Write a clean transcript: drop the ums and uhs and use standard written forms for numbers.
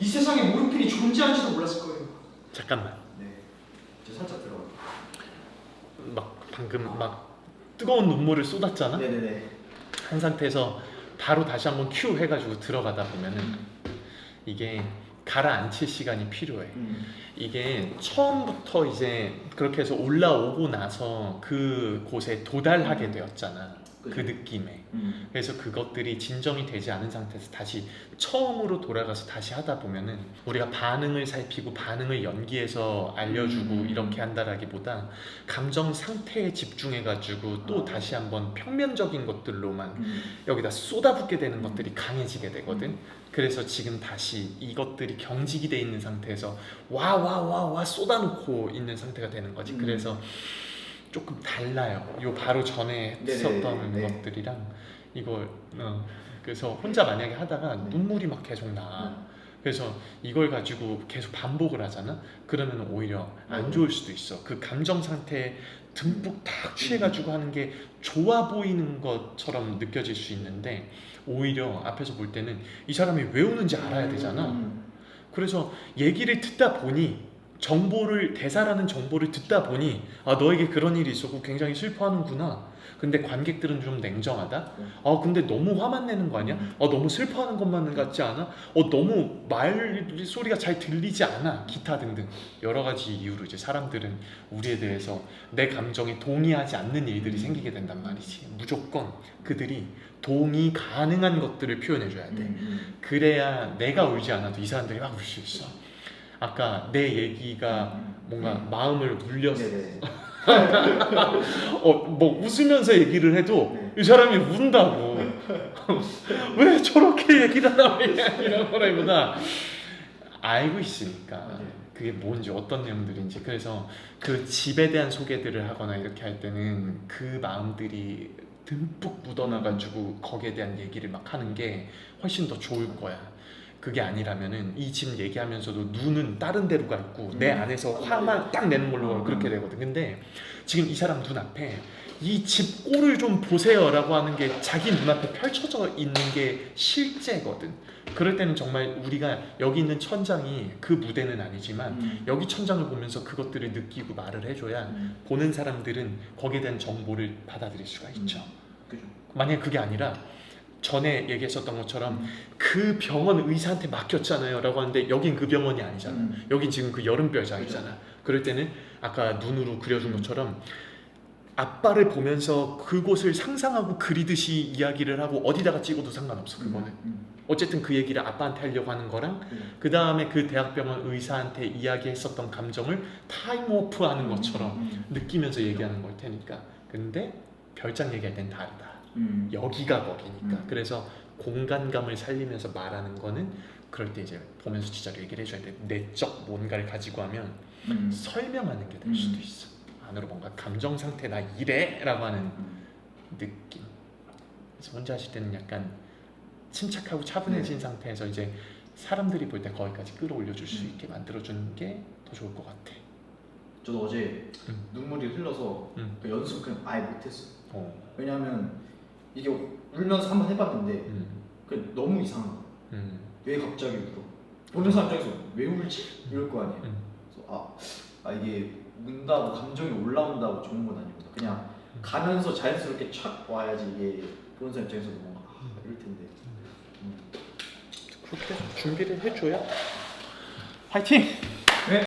세상에 모르핀이 존재하는지도 몰랐을 거예요. 잠깐만. 네. 저 살짝 들어가. 막 방금 막 뜨거운 눈물을 쏟았잖아. 네네네. 한 상태에서 바로 다시 한번 큐 해가지고 들어가다 보면은 이게 가라앉힐 시간이 필요해. 이게 처음부터 이제 그렇게 해서 올라오고 나서 그 곳에 도달하게 되었잖아. 그 그죠. 느낌에. 그래서 그것들이 진정이 되지 않은 상태에서 다시 처음으로 돌아가서 다시 하다 보면은 우리가 반응을 살피고 반응을 연기해서 알려주고 이렇게 한다라기보다 감정 상태에 집중해가지고 또 다시 한번 평면적인 것들로만 여기다 쏟아붓게 되는 것들이 강해지게 되거든. 그래서 지금 다시 이것들이 경직이 돼 있는 상태에서 와 쏟아놓고 있는 상태가 되는 거지. 그래서 조금 달라요. 요 바로 전에 했었던 네네. 것들이랑 이걸 그래서 혼자 만약에 하다가 눈물이 막 계속 나. 그래서 이걸 가지고 계속 반복을 하잖아. 그러면 오히려 안 좋을 수도 있어. 그 감정 상태에 듬뿍 딱 취해가지고 하는 게 좋아 보이는 것처럼 느껴질 수 있는데 오히려 앞에서 볼 때는 이 사람이 왜 우는지 알아야 되잖아. 그래서 얘기를 듣다 보니 대사라는 정보를 듣다 보니 아 너에게 그런 일이 있었고 굉장히 슬퍼하는구나. 근데 관객들은 좀 냉정하다. 아 근데 너무 화만 내는 거 아니야? 너무 슬퍼하는 것만 같지 않아? 너무 말 소리가 잘 들리지 않아. 기타 등등 여러 가지 이유로 이제 사람들은 우리에 대해서 내 감정에 동의하지 않는 일들이 생기게 된단 말이지. 무조건 그들이 동의 가능한 것들을 표현해줘야 돼. 그래야 내가 울지 않아도 이 사람들이 막 울 수 있어. 아까 내 얘기가 뭔가 마음을 울렸어. 뭐 웃으면서 얘기를 해도 이 사람이 운다고. 왜 저렇게 얘기를 하나 이런 거라기보다 알고 있으니까 그게 뭔지 어떤 내용들인지. 그래서 그 집에 대한 소개들을 하거나 이렇게 할 때는 그 마음들이 듬뿍 묻어나가지고 거기에 대한 얘기를 막 하는 게 훨씬 더 좋을 거야. 그게 아니라면은 이 집 얘기하면서도 눈은 다른 데로 가 있고 내 안에서 화만 딱 내는 걸로 그렇게 되거든. 근데 지금 이 사람 눈앞에 이 집 꼴을 좀 보세요 라고 하는 게 자기 눈앞에 펼쳐져 있는 게 실제거든. 그럴 때는 정말 우리가 여기 있는 천장이 그 무대는 아니지만 여기 천장을 보면서 그것들을 느끼고 말을 해줘야 보는 사람들은 거기에 대한 정보를 받아들일 수가 있죠. 만약에 그게 아니라 전에 얘기했었던 것처럼 그 병원 의사한테 맡겼잖아요 라고 하는데 여긴 그 병원이 아니잖아. 여긴 지금 그 여름별장이잖아. 그럴 때는 아까 눈으로 그려준 것처럼 아빠를 보면서 그곳을 상상하고 그리듯이 이야기를 하고 어디다가 찍어도 상관없어. 그거는 어쨌든 그 얘기를 아빠한테 하려고 하는 거랑 그 다음에 그 대학병원 의사한테 이야기했었던 감정을 타임워프 하는 것처럼 느끼면서 얘기하는 걸 테니까. 근데 별장 얘기할 땐 다르다. 여기가 거기니까. 그래서 공간감을 살리면서 말하는 거는 그럴 때 이제 보면서 진짜 얘기를 해줘야 돼. 내적 뭔가를 가지고 하면 설명하는 게 될 수도 있어. 안으로 뭔가 감정 상태 나 이래 라고 하는 느낌. 그래서 혼자 하실 때는 약간 침착하고 차분해진 상태에서 이제 사람들이 볼 때 거기까지 끌어올려 줄 수 있게 만들어주는 게 더 좋을 것 같아. 저도 어제 눈물이 흘러서 그 연습 그냥 아예 못했어요. 왜냐하면 이게 울면서 한번 해봤는데 그 너무 이상한 거야. 왜 갑자기 울어? 보는 사람 입장에서 왜 울지? 이럴 거 아니에요. 그래서 이게 운다고 감정이 올라온다고 좋은 건 아니구나. 그냥 가면서 자연스럽게 착 와야지 이게 보는 사람 입장에서도 뭔가 이럴 텐데. 그렇게 준비를 해줘야 화이팅!